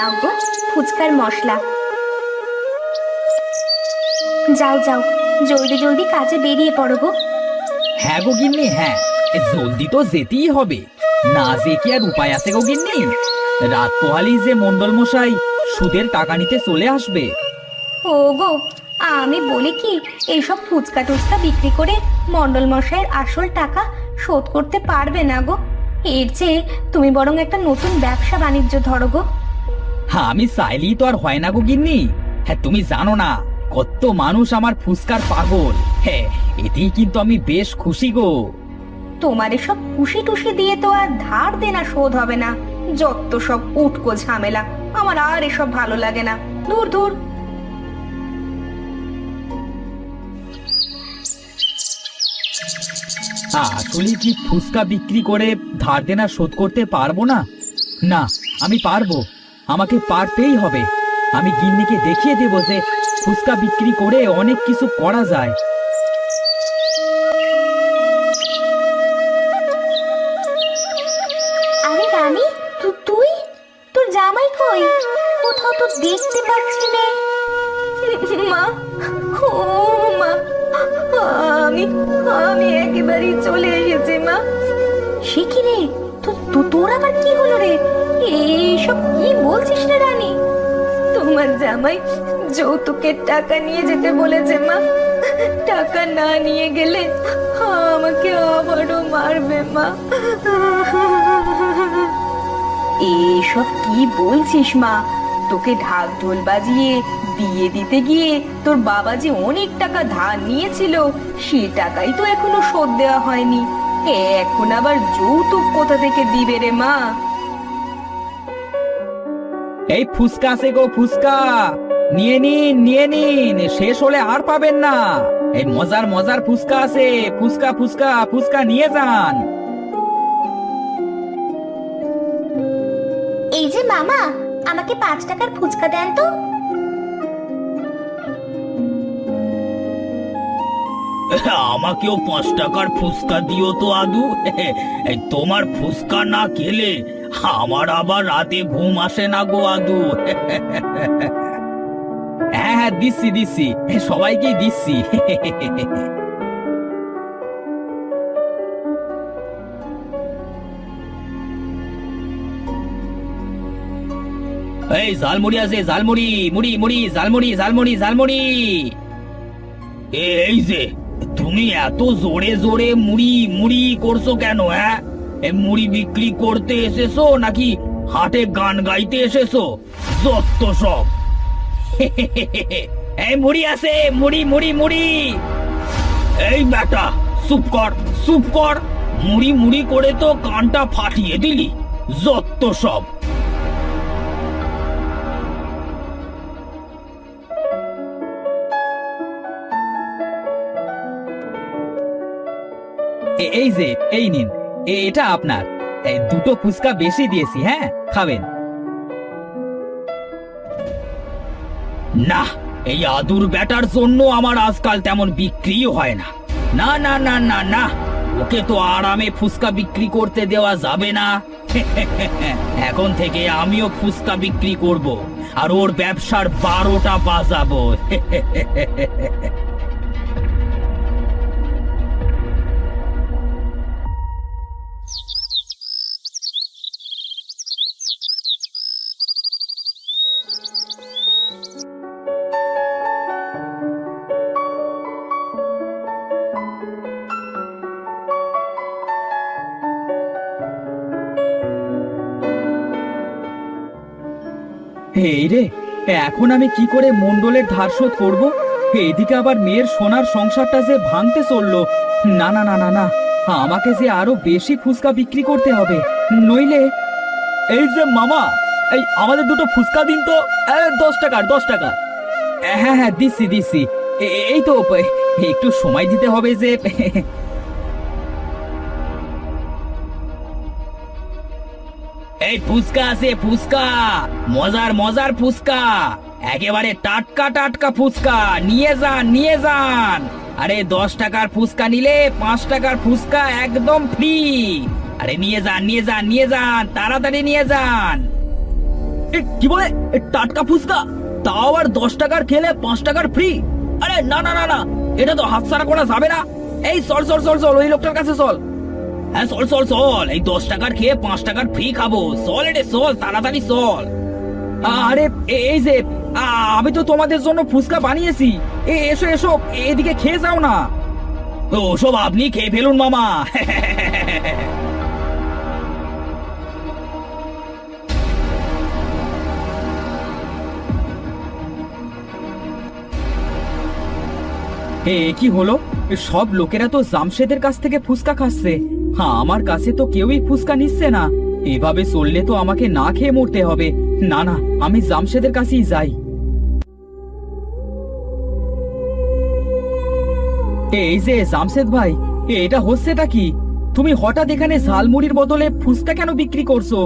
নাও গো ফুচকার মশলা। যাও যাও, জলদি জলদি কাজে বেরিয়ে পড়ো গো। হ্যাঁ গো গিন্নি, হ্যাঁ, জলদি তো যেতেই হবে, না যে কি আর উপায় আছে গো গিন্নি। রাত পোহালি যে মন্ডল মশাই সুদের টাকা নিতে চলে আসবে। ও গো, আমি বলি কি, এইসব ফুচকা টুচকা বিক্রি করে মণ্ডল মশাইয়ের আসল টাকা শোধ করতে পারবে না গো। এর চেয়ে তুমি বরং একটা নতুন ব্যবসা বাণিজ্য ধরো গো। হ্যাঁ, আমি চাইলেই তো আর হয় না গো গিন্নি। হ্যাঁ, তুমি জানো না কত মানুষ আমার ফুচকার পাগল। হ্যাঁ, এতেই কিন্তু আমি বেশ খুশি গো। তোমার এসব খুশি টুসি দিয়ে তো আর ধার দেনা শোধ হবে না। যত সব উটকো ঝামেলা, আমার আর এসব ভালো লাগে না। দূর দূর। আসলে কি ফুচকা বিক্রি করে ধার দেনা শোধ করতে পারবো না? না, আমি পারবো, আমাকে পারতেই হবে। আমি গিন্নিকে দেখিয়ে দেবো যে ফুচকা বিক্রি করে অনেক কিছু করা যায়। আরে রানী, তুই, তোর জামাই কই? কোথাও তো দেখতে পাচ্ছি না। মা, ও মা, আমি আমি একেবারেই চলে এসেছি মা। সে কি রে, তোর আবার কি হলো রে? এইসব কি বলছিস রে রানী? তোমার জামাই যৌতুকের টাকা নিয়ে যেতে বলেছে মা। টাকা না নিয়ে গেলে আমাকে আবারও মারবে মা। এসব কি বলছিস মা? তোকে ঢাক ঢোল বাজিয়ে বিয়ে দিতে গিয়ে তোর বাবা যে অনেক টাকা ধার নিয়েছিল, সে টাকাই তো এখনো শোধ দেওয়া হয়নি। এখন আবার যৌতুক কোথা থেকে দিবে রে মা? এই ফুচকা আছে গো, ফুচকা নিয়ে নিন, নিয়ে নিন, শেষ হলে আর পাবেন না। এই মজার মজার ফুচকা আছে, ফুচকা ফুচকা ফুচকা নিয়ে যান। এই যে মামা, আমাকে 5 টাকার ফুচকা দেন তো। আমাকেও 5 টাকার ফুচকা দিও তো আদু। এই তোমার ফুচকা না খেলে আমার আবার রাতে ঘুম আসে না গো আদু। হ্যাঁ হ্যাঁ, দিচ্ছি দিচ্ছি, সবাইকেই দিচ্ছি। এই ঝালমুড়ি আছে, ঝালমুড়ি, মুড়ি মুড়ি, ঝালমুড়ি ঝালমুড়ি ঝালমুড়ি। এই যে, তুমি এত জোরে জোরে মুড়ি মুড়ি করছো কেন? হ্যাঁ, এই মুড়ি বিক্রি করতে এসেছো নাকি হাটে গান গাইতে এসেছো? যত সব। এই মুড়ি আছে, মুড়ি মুড়ি মুড়ি। এই বেটা, চুপ কর চুপ কর, মুড়ি মুড়ি করে তো কানটা ফাটিয়ে দিলি। যত সব। এই যে, এই নিন, এটা আপনার। এই দুটো ফুচকা বেশি দিয়েছি, হ্যাঁ, খাবেন। না, এই আদুর ব্যাটার জন্য আমার আজকাল তেমন বিক্রিও হয় না। না না না না না, ওকে তো আরামে ফুচকা বিক্রি করতে দেওয়া যাবে না। এখন থেকে আমিও ফুচকা বিক্রি করব, আর ওর ব্যবসার 12টা বাজাবো। এই রে, এখন আমি কি করে মন্ডলের ধার শোধ করবো? এদিকে আবার মেয়ের সোনার সংসারটা যে ভাঙতে চললো। না না না না না, আমাকে যে আরো বেশি ফুচকা বিক্রি করতে হবে, নইলে। এই যে মামা, এই আমাদের দুটো ফুচকা দিন তো। 10 টাকা 10 টাকা। হ্যাঁ হ্যাঁ, দিচ্ছি দিচ্ছি। এই তো, একটু সময় দিতে হবে যে। এই ফুচকা আছে, ফুচকা, মজার মজার ফুচকা, একেবারে টাটকা টাটকা ফুচকা, নিয়ে যান নিয়ে যান। আরে 10 টাকার ফুচকা নিলে 5 টাকার ফুচকা একদম ফ্রি। আরে নিয়ে যান নিয়ে যান নিয়ে যান, তাড়াতাড়ি নিয়ে যান। কি বলে টাটকা ফুচকা, তাও আবার 10 টাকার খেলে 5 টাকার ফ্রি? আরে না না না না, এটা তো হাতছাড়া করা যাবে না। এই চল চল চল চল, ওই লোকটার কাছে চল। হ্যাঁ চল চল চল, এই 10 টাকার খেয়ে 5 টাকার ফ্রি খাবো। চল এটা চল, তাড়াতাড়ি চল। আরে এই যে আমি তো তোমাদের জন্য ফুচকা বানিয়েছি, এসো এসো, এদিকে খেয়ে যাও না। ওসব আপনি খেয়ে ফেলুন মামা। কি হলো, সব লোকেরা তো জামশেদের কাছ থেকে ফুচকা খাচ্ছে, হ্যাঁ আমার কাছে তো কেউই ফুচকা নিচ্ছে না। এভাবে চললে তো আমাকে না খেয়ে মরতে হবে। না না, আমি জামশেদের কাছেই যাই। এই যে জামশেদ ভাই, এটা হচ্ছেটা কি? তুমি হঠাৎ এখানে ঝালমুড়ির বদলে ফুচকা কেন বিক্রি করছো?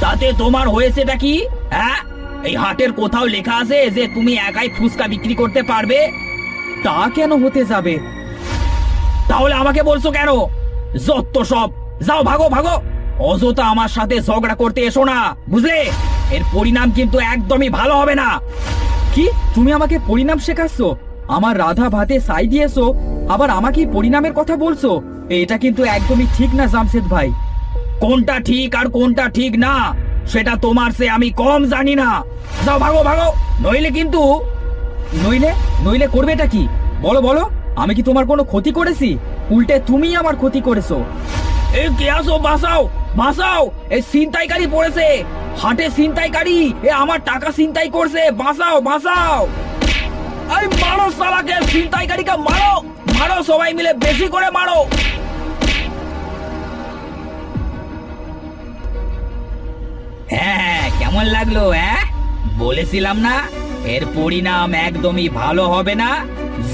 তাতে তোমার হয়েছেটা কি? হ্যাঁ, এই হাটের কোথাও লেখা আছে যে তুমি একাই ফুচকা বিক্রি করতে পারবে? তা কেন হতে যাবে? তাহলে আমাকে বলছো কেন? যত সব, যাও ভাগো ভাগো, অযথা আমার সাথে ঝগড়া করতে এসো না, বুঝলে? এর পরিণাম কিন্তু একদমই ভালো হবে না। কি, তুমি আমাকে পরিণাম শেখাচ্ছ? আমার রাধা ভাতে ছাই দিয়েছো, আবার আমাকেই পরিণামের কথা বলছো? এটা কিন্তু একদমই ঠিক না জামশেদ ভাই। কোনটা ঠিক আর কোনটা ঠিক না সেটা তোমার সে আমি কম জানি না। যাও ভাগো ভাগো, নইলে কিন্তু। নইলে নইলে করবেটা কি? বলো বলো, আমি কি তোমার কোনো ক্ষতি করেছি? উল্টে তুমি আমার ক্ষতি করেছো। এ কে আসো, বাঁচাও বাঁচাও, এই ছিনতাইকারী পড়েছে, হাটে ছিনতাইকারী, এ আমার টাকা ছিনতাই করছে, বাঁচাও বাঁচাও। এই মারো শালাকে, ছিনতাইকারীকে মারো মারো, সবাই মিলে বেশি করে মারো। হ্যাঁ, কেমন লাগলো? হ্যাঁ, বলেছিলাম না এর পরিণাম একদমই ভালো হবে না।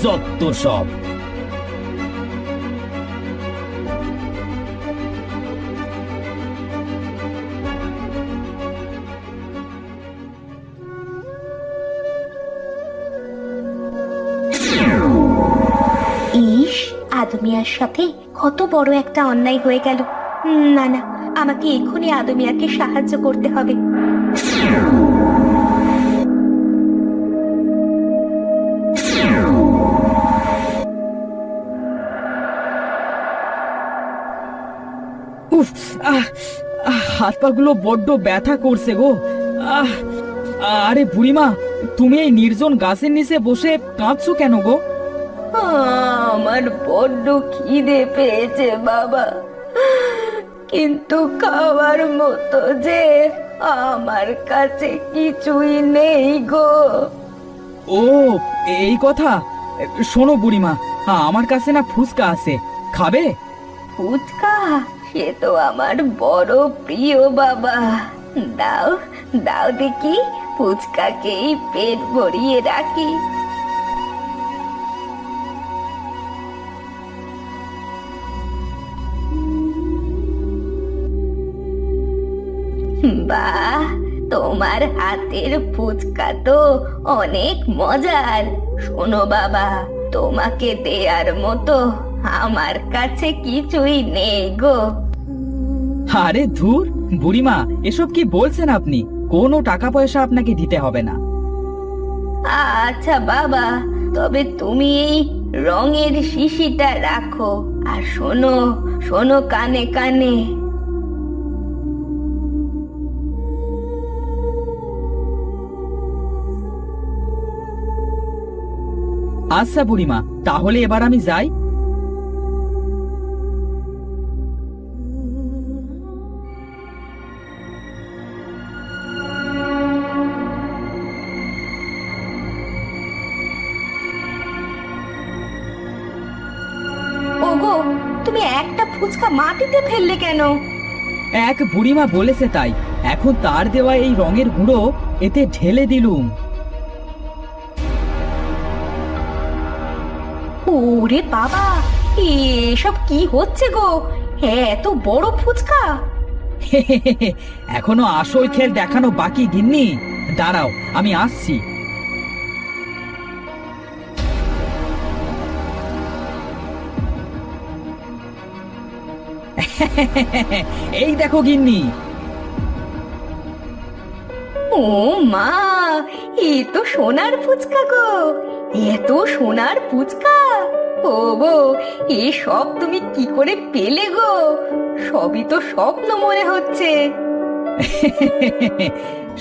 যত সব। ইস, আদমিয়ার সাথে কত বড় একটা অন্যায় হয়ে গেল। না না, আমাকে এক্ষুনি আদমিয়াকে সাহায্য করতে হবে। উফ, হাত পা গুলো বড্ড ব্যথা করছে গো। আহ, আরে বুড়িমা, তুমি এই নির্জন গাছের নিচে বসে কাঁদছো কেন গো? আমার বড্ড খিদে পেয়েছে বাবা, কিন্তু খাওয়ার মতো যে আমার কাছে কিছুই নেই গো। ও, এই কথা। শোনো বুড়িমা, আমার কাছে না ফুচকা আছে, খাবে? ফুচকা? সে তো আমার বড় প্রিয় বাবা। দাও দাও দেখি, ফুচকাকেই পেট ভরিয়ে রাখি। বাহ, তোমার হাতের ফুচকা তো অনেক মজার। শোনো বাবা, তোমাকে দেয়ার মতো আমার কাছে কিছুই নেই গো। আরে ধুর বুড়িমা, এসব কি বলছেন আপনি? কোনো টাকা পয়সা আপনাকে দিতে হবে না। আচ্ছা বাবা, তবে তুমি এই রঙের শিশিটা রাখো। আর শোনো শোনো, কানে কানে, আচ্ছা বুড়িমা, তাহলে এবার আমি যাই। ওগো, তুমি একটা ফুচকা মাটিতে ফেললে কেন? এক বুড়িমা বলেছে তাই, এখন তার দেওয়া এই রঙের গুঁড়ো এতে ঢেলে দিলুম। ওরে বাবা, এসব কি হচ্ছে গো? এত বড় ফুচকা! এখনো আসল খেল দেখানো বাকি গিন্নি, দাঁড়াও আমি আসছি। এই দেখো গিন্নি। ও মা, এ তো সোনার ফুচকা গো, এত সোনার ফুচকা! ও গো, এ সব তুমি কি করে পেলে গো? সবই তো স্বপ্ন মনে হচ্ছে।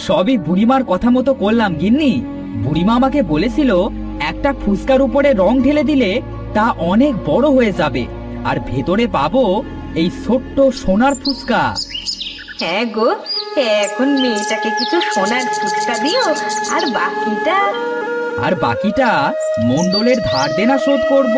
সবই বুড়িমার কথা মতো করলাম গিন্নি। বুড়িমা আমাকে বলেছিল একটা ফুচকার উপরে রং ঢেলে দিলে তা অনেক বড় হয়ে যাবে, আর ভেতরে পাবো এই ছোট্ট সোনার ফুচকা। হ্যাঁ গো, এখন মেয়েটাকে কিছু সোনার ফুচকা দিও, আর বাকিটা মণ্ডলের ধার দেনা শোধ করব।